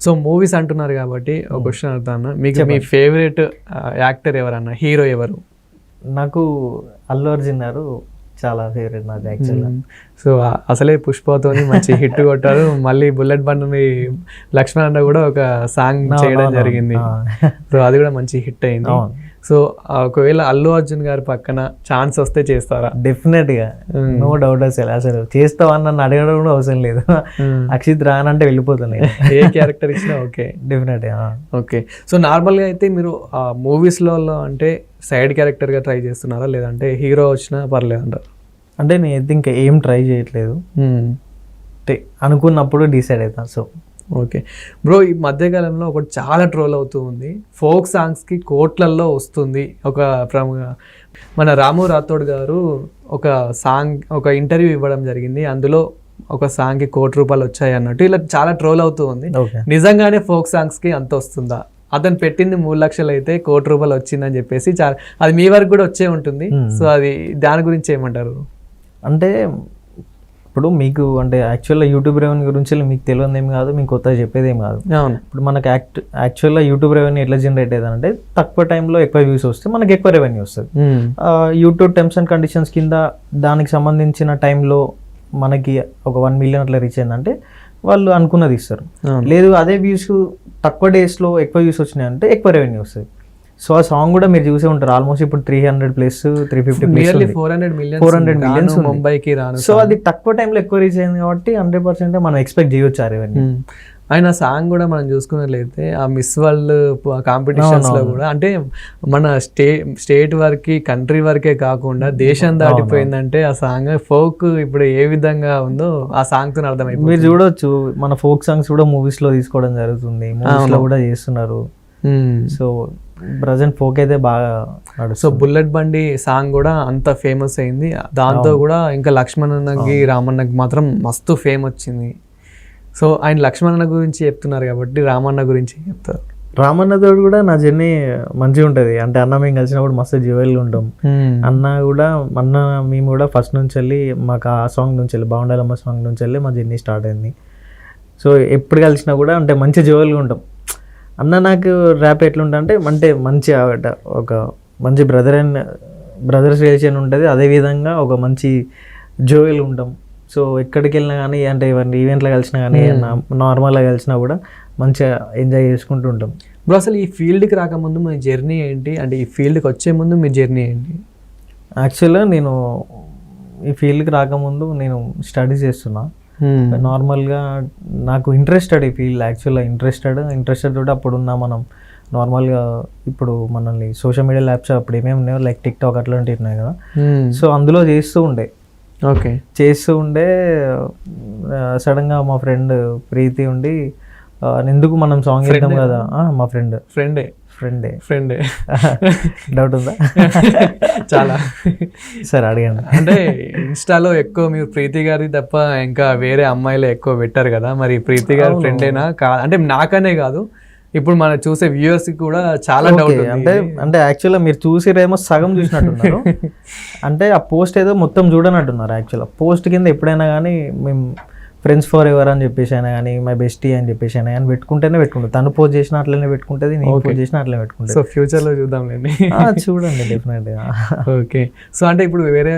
So movies అంటున్నారు కాబట్టి ఒక క్వశ్చన్ అడుగుతాను, మీకు మీ ఫేవరెట్ యాక్టర్ ఎవరన్నా, హీరో ఎవరు? నాకు అల్లు అర్జున్ గారు చాలా ఫేవరెట్ నాకు యాక్చువల్గా. సో అసలే పుష్పతోని మంచి హిట్ కొట్టారు, మళ్ళీ బుల్లెట్ బండి లక్ష్మణ్ అన్న కూడా ఒక సాంగ్ చేయడం జరిగింది, సో అది కూడా మంచి హిట్ అయింది. సో ఒకవేళ అల్లు అర్జున్ గారి పక్కన ఛాన్స్ వస్తే చేస్తారా? డెఫినెట్గా, నో డౌట్. అసలు చేస్తావా నన్ను అడగడం కూడా అవసరం లేదు. అక్షిత్ రానంటే వెళ్ళిపోతాను, ఏ క్యారెక్టర్ ఇచ్చినా ఓకే. డెఫినెట్గా ఓకే. సో నార్మల్గా అయితే మీరు మూవీస్లో అంటే సైడ్ క్యారెక్టర్గా ట్రై చేస్తున్నారా, లేదంటే హీరో వచ్చినా పర్లేదు అంటారు? అంటే నేను ఇంకా ఏం ట్రై చేయట్లేదు, అనుకున్నప్పుడు డిసైడ్ అవుతాను. సో ఓకే బ్రో, ఈ మధ్యకాలంలో ఒకటి చాలా ట్రోల్ అవుతూ ఉంది, ఫోక్ సాంగ్స్కి కోట్లల్లో వస్తుంది. మన రాము రాథోడ్ గారు ఒక ఇంటర్వ్యూ ఇవ్వడం జరిగింది, అందులో ఒక సాంగ్కి ₹1,00,00,000 వచ్చాయి అన్నట్టు ఇలా చాలా ట్రోల్ అవుతూ ఉంది. నిజంగానే ఫోక్ సాంగ్స్కి అంత వస్తుందా? అతను పెట్టింది 3 లక్షలు అయితే ₹1,00,00,000 వచ్చిందని చెప్పేసి అది మీ వరకు కూడా వచ్చే ఉంటుంది. సో అది దాని గురించి ఏమంటారు? అంటే ఇప్పుడు మీకు అంటే యాక్చువల్గా యూట్యూబ్ రెవెన్యూ గురించి మీకు తెలియదు ఏం కాదు, మీకు కొత్తగా చెప్పేది ఏం కాదు. ఇప్పుడు మనకు యాక్చువల్గా యూట్యూబ్ రెవెన్యూ ఎట్లా జనరేట్ అయ్యేదంటే తక్కువ టైంలో ఎక్కువ వ్యూస్ వస్తే మనకి ఎక్కువ రెవెన్యూ వస్తుంది. యూట్యూబ్ టర్మ్స్ అండ్ కండిషన్స్ కింద దానికి సంబంధించిన టైంలో మనకి ఒక 1 మిలియన్ అట్లా రీచ్ అయిందంటే వాళ్ళు అనుకున్నది ఇస్తారు. లేదు అదే వ్యూస్ తక్కువ డేస్లో ఎక్కువ వ్యూస్ వచ్చినాయంటే ఎక్కువ రెవెన్యూ వస్తుంది. సో ఆ సాంగ్ కూడా మీరు చూసే ఉంటారు, ఆల్మోస్ట్ ఇప్పుడు 300+, 350+, 400 మిలియన్స్ ముంబైకి రాను. సో అది తక్కువ టైంలో ఎక్కువ రీచ్ అయింది కాబట్టి 100% మనం ఎక్స్పెక్ట్ చేయొచ్చు ఆ రెవెన్యూ. ఆయన సాంగ్ కూడా మనం చూసుకున్నట్లయితే ఆ మిస్ వరల్డ్ కాంపిటీషన్స్ లో కూడా అంటే మన స్టేట్ వరకు కంట్రీ వరకే కాకుండా దేశం దాటిపోయిందంటే ఆ సాంగ్ ఫోక్ ఇప్పుడు ఏ విధంగా ఉందో ఆ సాంగ్ తో అర్థమైపోయింది. మీరు చూడొచ్చు మన ఫోక్ సాంగ్స్ కూడా మూవీస్ లో తీసుకోవడం జరుగుతుంది, మూవీస్ లో కూడా చేస్తున్నారు. సో ప్రజెంట్ ఫోక్ అయితే బాగా. సో బుల్లెట్ బండి సాంగ్ కూడా అంత ఫేమస్ అయింది, దాంతో కూడా ఇంకా లక్ష్మణ్ అన్నకి రామన్నకి మాత్రం మస్తు ఫేమ్ వచ్చింది. సో ఆయన లక్ష్మణ్ గురించి చెప్తున్నారు కాబట్టి రామన్న గురించి చెప్తారు. రామన్నతో కూడా నా జర్నీ మంచిగా ఉంటుంది. అంటే అన్న మేము కలిసినప్పుడు మస్తు జ్యువెల్గా ఉంటాం. అన్న మేము కూడా ఫస్ట్ నుంచి వెళ్ళి మాకు ఆ సాంగ్ నుంచి వెళ్ళి బాగుండాలమ్మ సాంగ్ నుంచి వెళ్ళి మా జర్నీ స్టార్ట్ అయింది. సో ఎప్పుడు కలిసినా కూడా అంటే మంచి జ్యువెల్గా ఉంటాం. అన్న నాకు ర్యాప్ ఎట్లుంటా అంటే మంచి ఒక మంచి బ్రదర్స్ రిలేషన్ ఉంటుంది, అదేవిధంగా ఒక మంచి జ్యువెల్ ఉంటాం. సో ఎక్కడికి వెళ్ళినా కానీ అంటే ఈవెంట్లో కలిసినా కానీ నార్మల్గా కలిసినా కూడా మంచిగా ఎంజాయ్ చేసుకుంటూ ఉంటాం. ఇప్పుడు అసలు ఈ ఫీల్డ్కి రాకముందు మీ జర్నీ ఏంటి, అంటే ఈ ఫీల్డ్కి వచ్చే ముందు మీ జర్నీ ఏంటి? యాక్చువల్గా నేను ఈ ఫీల్డ్కి రాకముందు నేను స్టడీస్ చేస్తున్నా. నార్మల్గా నాకు ఇంట్రెస్టెడ్ ఈ ఫీల్డ్, యాక్చువల్గా ఇంట్రెస్టెడ్ కూడా అప్పుడున్న మనం నార్మల్గా ఇప్పుడు మనల్ని సోషల్ మీడియా యాప్స్ అప్పుడు ఏమేమి ఉన్నాయో లైక్ టిక్టాక్ అట్లాంటివి ఉన్నాయి కదా, సో అందులో చేస్తూ ఉండే సడన్గా మా ఫ్రెండ్ ప్రీతి ఉండి ఎందుకు మనం సాంగ్ చేద్దాం కదా, మా ఫ్రెండే డౌట్ ఉందా? చాలా సరే అడిగాను. అంటే ఇన్స్టాలో ఎక్కువ మీరు ప్రీతి గారి తప్ప ఇంకా వేరే అమ్మాయిలు ఎక్కువ పెట్టారు కదా, మరి ప్రీతి గారి ఫ్రెండేనా అంటే నాకనే కాదు ఇప్పుడు మనం చూసే వ్యూవర్స్ కూడా చాలా డౌట్. అంటే యాక్చువల్గా మీరు చూసిరేమో సగం చూసినట్టున్నారు, అంటే ఆ పోస్ట్ ఏదో మొత్తం చూడనట్టున్నారు. యాక్చువల్గా పోస్ట్ కింద ఎప్పుడైనా కానీ మేము ఫ్రెండ్స్ ఫర్ ఎవర్ అని చెప్పేసి అయినా కానీ మై బెస్టీ అని చెప్పేసి అయినా కానీ పెట్టుకుంటుంది. తను పోస్ట్ చేసిన అట్లనే పెట్టుకుంటుంది, నేను పోస్ట్ చేసిన అట్లనే పెట్టుకుంటుంది. సో ఫ్యూచర్లో చూద్దాంలేండి. చూడండి డెఫినెట్గా. ఓకే. సో అంటే ఇప్పుడు వేరే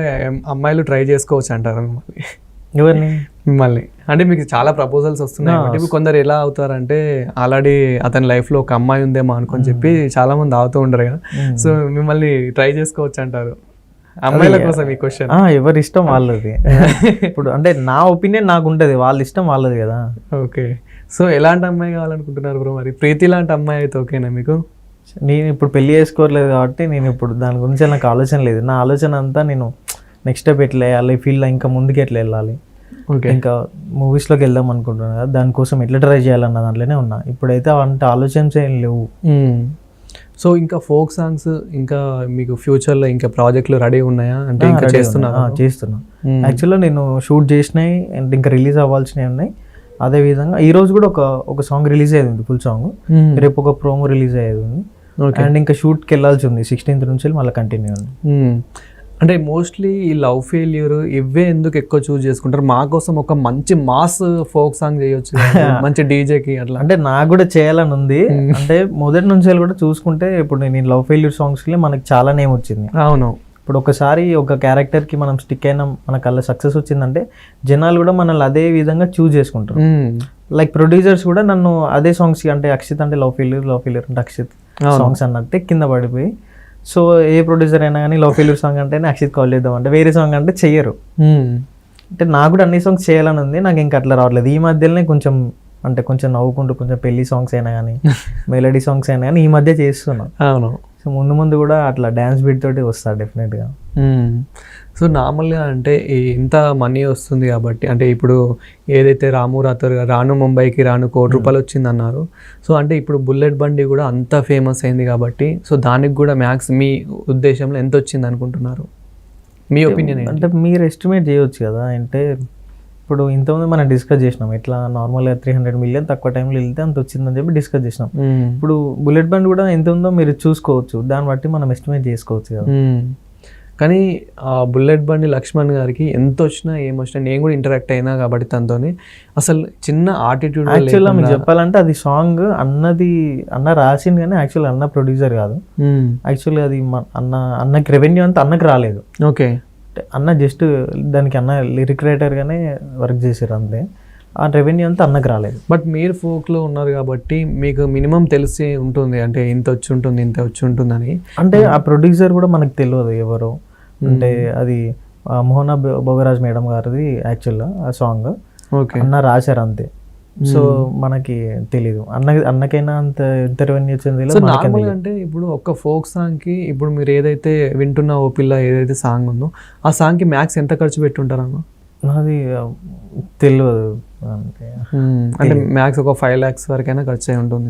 అమ్మాయిలు ట్రై చేసుకోవచ్చు అంటారు ఎవరిని? మిమ్మల్ని. అంటే మీకు చాలా ప్రపోజల్స్ వస్తున్నాయి కాబట్టి ఇప్పుడు కొందరు ఎలా అవుతారంటే ఆల్రెడీ అతని లైఫ్లో ఒక అమ్మాయి ఉందేమో అనుకొని చెప్పి చాలా మంది అవుతూ ఉంటారు కదా, సో మిమ్మల్ని ట్రై చేసుకోవచ్చు అంటారు అమ్మాయిల కోసం ఈ క్వశ్చన్. ఎవరి ఇష్టం వాళ్ళది. ఇప్పుడు అంటే నా ఒపీనియన్ నాకు ఉంటుంది, వాళ్ళ ఇష్టం వాళ్ళది కదా. ఓకే. సో ఎలాంటి అమ్మాయి కావాలనుకుంటున్నారు బ్రో? మరి ప్రీతి లాంటి అమ్మాయి అయితే ఓకేనా మీకు? నేను ఇప్పుడు పెళ్లి చేసుకోవట్లేదు కాబట్టి నేను ఇప్పుడు దాని గురించి నాకు ఆలోచన లేదు. నా ఆలోచన అంతా నేను నెక్స్ట్ స్టెప్ ఎట్లా వేయాలి, ఫీల్డ్లో ఇంకా ముందుకు ఎట్లా వెళ్ళాలి, ఇంకా మూవీస్లోకి వెళ్దాం అనుకుంటున్నాను కదా, దానికోసం ఎట్లా ట్రై చేయాలన్న దాంట్లోనే ఉన్నా. ఇప్పుడైతే అంటే ఆలోచనలు ఏం లేవు. సో ఇంకా ఫోక్ సాంగ్స్ ఇంకా మీకు ఫ్యూచర్లో ఇంకా ప్రాజెక్టులు రెడీ ఉన్నాయా? అంటే ఇంకా చేస్తున్నా. యాక్చువల్గా నేను షూట్ చేసినాయి అండ్ ఇంకా రిలీజ్ అవ్వాల్సినవి ఉన్నాయి. అదేవిధంగా ఈ రోజు కూడా ఒక సాంగ్ రిలీజ్ అయ్యేది ఉంది, ఫుల్ సాంగ్. రేపు ఒక ప్రోమో రిలీజ్ అయ్యేది ఉంది అండ్ ఇంకా షూట్కి వెళ్ళాల్సి ఉంది 16th నుంచి మళ్ళీ కంటిన్యూ ఉంది. అంటే మోస్ట్లీ ఈ లవ్ ఫెయిల్యూర్ ఇవే ఎందుకు ఎక్కువ చూస్ చేసుకుంటారు? మా కోసం ఒక మంచి మాస్ ఫోక్ సాంగ్ చేయొచ్చు మంచి డీజేకి అట్లా. అంటే నాకు కూడా చేయాలని ఉంది. అంటే మొదటి నుంచి కూడా చూసుకుంటే ఇప్పుడు నేను లవ్ ఫెయిల్యూర్ సాంగ్స్కి మనకి చాలా నేమ్ వచ్చింది. అవును. ఇప్పుడు ఒకసారి ఒక క్యారెక్టర్కి మనం స్టిక్ అయినా మనకు అలా సక్సెస్ వచ్చిందంటే జనాలు కూడా మనల్ని అదే విధంగా చూస్ చేసుకుంటారు. లైక్ ప్రొడ్యూసర్స్ కూడా నన్ను అదే సాంగ్స్ అంటే అక్షిత్ అంటే లవ్ ఫెయిల్యూర్ అంటే అక్షిత్ సాంగ్స్ అన్నట్టే కింద పడిపోయి, సో ఏ ప్రొడ్యూసర్ అయినా కానీ లవ్ ఫెయిల్యూర్ సాంగ్ అంటేనే అక్షిత్ కాల్ చేద్దాం అంటే వేరే సాంగ్ అంటే చెయ్యరు. అంటే నాకు కూడా అన్ని సాంగ్స్ చేయాలని ఉంది, నాకు ఇంకా అట్లా రావట్లేదు. ఈ మధ్యలోనే కొంచెం నవ్వుకుంటూ కొంచెం పెళ్లి సాంగ్స్ అయినా కానీ మెలోడీ సాంగ్స్ అయినా కానీ ఈ మధ్య చేస్తున్నాను. అవును. సో ముందు కూడా అట్లా డ్యాన్స్ బీట్ తోటి వస్తా డెఫినెట్గా. సో నార్మల్గా అంటే ఇంత మనీ వస్తుంది కాబట్టి, అంటే ఇప్పుడు ఏదైతే రాము రాథోర్ గారు రాను ముంబైకి రాను ₹1,00,00,000 వచ్చింది అన్నారు. సో అంటే ఇప్పుడు బుల్లెట్ బండి కూడా అంత ఫేమస్ అయింది కాబట్టి, సో దానికి కూడా మ్యాక్స్ మీ ఉద్దేశంలో ఎంత వచ్చింది అనుకుంటున్నారు? మీ ఒపీనియన్ అంటే మీరు ఎస్టిమేట్ చేయవచ్చు కదా. అంటే ఇప్పుడు ఇంతకుముందు మనం డిస్కస్ చేసినాం ఎట్లా నార్మల్గా 300 million తక్కువ టైంలో వెళ్తే అంత వచ్చిందని చెప్పి డిస్కస్ చేసినాం. ఇప్పుడు బుల్లెట్ బండ్ కూడా ఎంత ఉందో మీరు చూసుకోవచ్చు, దాన్ని బట్టి మనం ఎస్టిమేట్ చేసుకోవచ్చు కదా. కానీ ఆ బుల్లెట్ బండి లక్ష్మణ్ గారికి ఎంత వచ్చినా ఏమొచ్చినా, నేను కూడా ఇంటరాక్ట్ అయినా కాబట్టి తనతో అసలు చిన్న ఆటిట్యూడ్. యాక్చువల్గా మీకు చెప్పాలంటే అది సాంగ్ అన్న రాసింది కానీ యాక్చువల్ అన్న ప్రొడ్యూసర్ కాదు. యాక్చువల్లీ అది అన్నకి రెవెన్యూ అంతా అన్నకి రాలేదు. ఓకే. అన్న జస్ట్ దానికి అన్న లిరిక్ రైటర్గానే వర్క్ చేశారు అంతే, ఆ రెవెన్యూ అంతా అన్నకు రాలేదు. బట్ మీరు ఫోక్లో ఉన్నారు కాబట్టి మీకు మినిమం తెలిసి ఉంటుంది, అంటే ఇంత వచ్చి ఉంటుందని. అంటే ఆ ప్రొడ్యూసర్ కూడా మనకు తెలియదు ఎవరు అంటే, అది మోహనా భోగరాజ్ మేడం గారిది యాక్చువల్గా ఆ సాంగ్. ఓకే. అన్న రాశారు అంతే. సో మనకి తెలీదు అన్నకైనా అంత ఎంత రెవెన్యూ వచ్చింది. అంటే ఇప్పుడు ఒక ఫోక్ సాంగ్కి ఇప్పుడు మీరు ఏదైతే వింటున్న ఓ పిల్ల ఏదైతే సాంగ్ ఉందో ఆ సాంగ్కి మ్యాక్స్ ఎంత ఖర్చు పెట్టుంటారన్న? అది తెలియదు. అంటే మ్యాక్స్ ఒక 5 lakhs వరకైనా ఖర్చు అయి ఉంటుంది.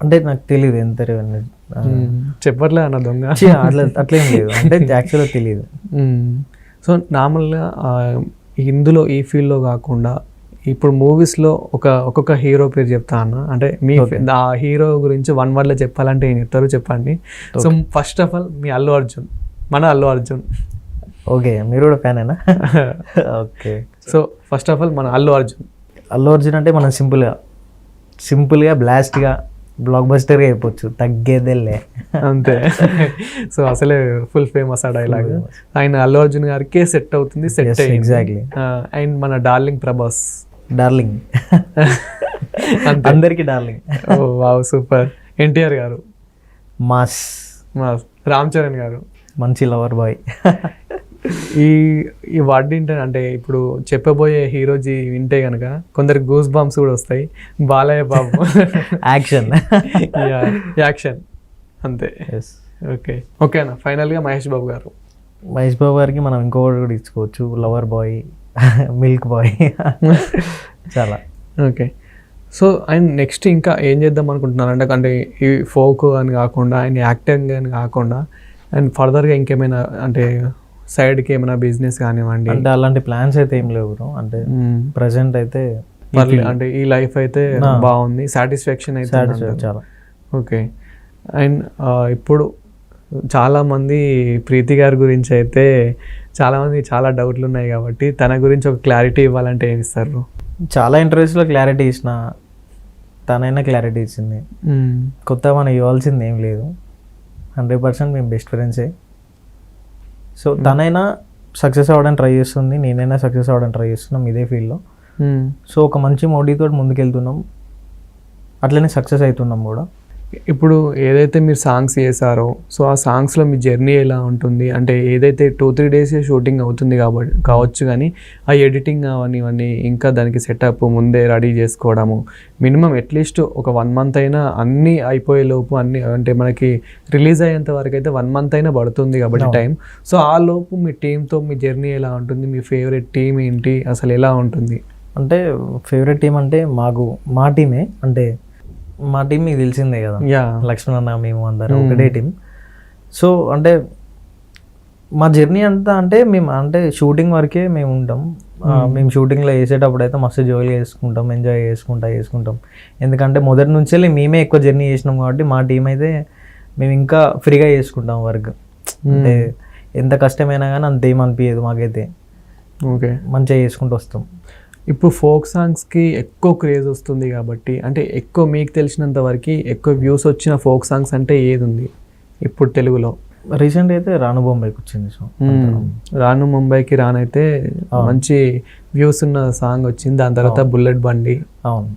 అంటే నాకు తెలియదు ఎంత రెవెన్యూ. చెప్పట్లే అన్న దొంగ అట్లేం లేదు, అంటే యాక్చువల్గా తెలియదు. సో నార్మల్గా ఇందులో ఈ ఫీల్డ్లో కాకుండా ఇప్పుడు మూవీస్లో ఒక్కొక్క హీరో పేరు చెప్తా అన్న. అంటే మీ ఆ హీరో గురించి 1 wordలో చెప్పాలంటే ఏం చెప్తారు చెప్పండి. సో ఫస్ట్ ఆఫ్ ఆల్ మీ మన అల్లు అర్జున్. ఓకే, మీరు కూడా ఫ్యానేనా? Okay. So first of all మన అల్లు అర్జున్ అంటే మనం సింపుల్గా బ్లాస్ట్గా బ్లాక్ బస్టర్గా అయిపోవచ్చు, తగ్గేదేలే అంతే. సో అసలే ఫుల్ ఫేమస్ ఆ డైలాగ్. ఆయన అల్లు అర్జున్ గారికి సెట్ అవుతుంది, సెట్ అయ్యింది. ఎగ్జాక్ట్లీ. అండ్ మన డార్లింగ్ ప్రభాస్. అందరికి డార్లింగ్. ఓ వావ్, సూపర్. ఎన్టీఆర్ గారు మాస్. రామ్ చరణ్ గారు మంచి లవర్ బాయ్. ఈ వర్డ్ అంటే ఇప్పుడు చెప్పబోయే హీరోజీ వింటే కనుక కొందరికి గూస్ బంప్స్ కూడా వస్తాయి. బాలయ్య బాబు యాక్షన్ అంతే. ఓకే అన్న. ఫైనల్గా మహేష్ బాబు గారికి మనం ఇంకొకటి కూడా ఇచ్చుకోవచ్చు, లవర్ బాయ్, మిల్క్ బాయ్, చాలా. ఓకే. సో అండ్ నెక్స్ట్ ఇంకా ఏం చేద్దాం అనుకుంటున్నాను అంటే ఈ ఫోక్ అని కాకుండా ఆయన యాక్టింగ్ అని కాకుండా అండ్ ఫర్దర్గా ఇంకేమైనా అంటే సైడ్కి ఏమైనా బిజినెస్ కానివ్వండి అంటే అలాంటి ప్లాన్స్ అయితే ఏం లేవు. అంటే ప్రజెంట్ అయితే అంటే ఈ లైఫ్ అయితే బాగుంది, సాటిస్ఫాక్షన్ అయితే చాలా. ఓకే. అండ్ ఇప్పుడు చాలామంది ప్రీతి గారి గురించి అయితే చాలామంది చాలా డౌట్లు ఉన్నాయి కాబట్టి తన గురించి ఒక క్లారిటీ ఇవ్వాలంటే ఏమి ఇస్తారు? చాలా ఇంటర్వ్యూస్లో క్లారిటీ ఇచ్చిన, తనైనా క్లారిటీ ఇచ్చింది. కొత్త మనం ఇవ్వాల్సింది ఏం లేదు, 100% మేము బెస్ట్ ఫ్రెండ్సే. సో తనైనా సక్సెస్ అవ్వడానికి ట్రై చేస్తుంది, నేనైనా సక్సెస్ అవ్వడానికి ట్రై చేస్తున్నాం ఇదే ఫీల్డ్లో. సో ఒక మంచి మోడీతో ముందుకెళ్తున్నాం, అట్లనే సక్సెస్ అవుతున్నాం కూడా. ఇప్పుడు ఏదైతే మీరు సాంగ్స్ చేశారో సో ఆ సాంగ్స్లో మీ జర్నీ ఎలా ఉంటుంది? అంటే ఏదైతే 2-3 days షూటింగ్ అవుతుంది కావచ్చు, కానీ ఆ ఎడిటింగ్ అవన్నీ ఇంకా దానికి సెటప్ ముందే రెడీ చేసుకోవడము మినిమం అట్లీస్ట్ ఒక 1 month అయినా అన్నీ అయిపోయేలోపు అన్నీ అంటే మనకి రిలీజ్ అయ్యేంత వరకు అయితే 1 month అయినా పడుతుంది కాబట్టి టైం. సో ఆ లోపు మీ టీంతో మీ జర్నీ ఎలా ఉంటుంది? మీ ఫేవరెట్ టీం ఏంటి? అసలు ఎలా ఉంటుంది? అంటే ఫేవరెట్ టీం అంటే మా టీమే. అంటే మా టీం మీకు తెలిసిందే కదా, లక్ష్మణ్ అన్న మేము అందరం ఒకటే టీం. సో అంటే మా జర్నీ అంతా అంటే మేము అంటే షూటింగ్ వరకే మేము ఉంటాం. మేము షూటింగ్లో వేసేటప్పుడు అయితే మస్తు జోలి చేసుకుంటాం, ఎంజాయ్ చేసుకుంటాం. ఎందుకంటే మొదటి నుంచే మేమే ఎక్కువ జర్నీ చేసినాం కాబట్టి మా టీం అయితే మేము ఇంకా ఫ్రీగా చేసుకుంటాం వర్క్. అంటే ఎంత కష్టమైనా కానీ అంత ఏమనిపించదు మాకైతే, ఓకే. మంచిగా చేసుకుంటూ వస్తాం. ఇప్పుడు ఫోక్ సాంగ్స్కి ఎక్కువ క్రేజ్ వస్తుంది కాబట్టి, అంటే ఎక్కువ మీకు తెలిసినంత వరకు ఎక్కువ వ్యూస్ వచ్చిన ఫోక్ సాంగ్స్ అంటే ఏది ఉంది ఇప్పుడు తెలుగులో? రీసెంట్ అయితే రాను బొంబాయికి వచ్చింది. సో రాను ముంబైకి రానైతే మంచి వ్యూస్ ఉన్న సాంగ్ వచ్చింది. దాని తర్వాత బుల్లెట్ బండి. అవును,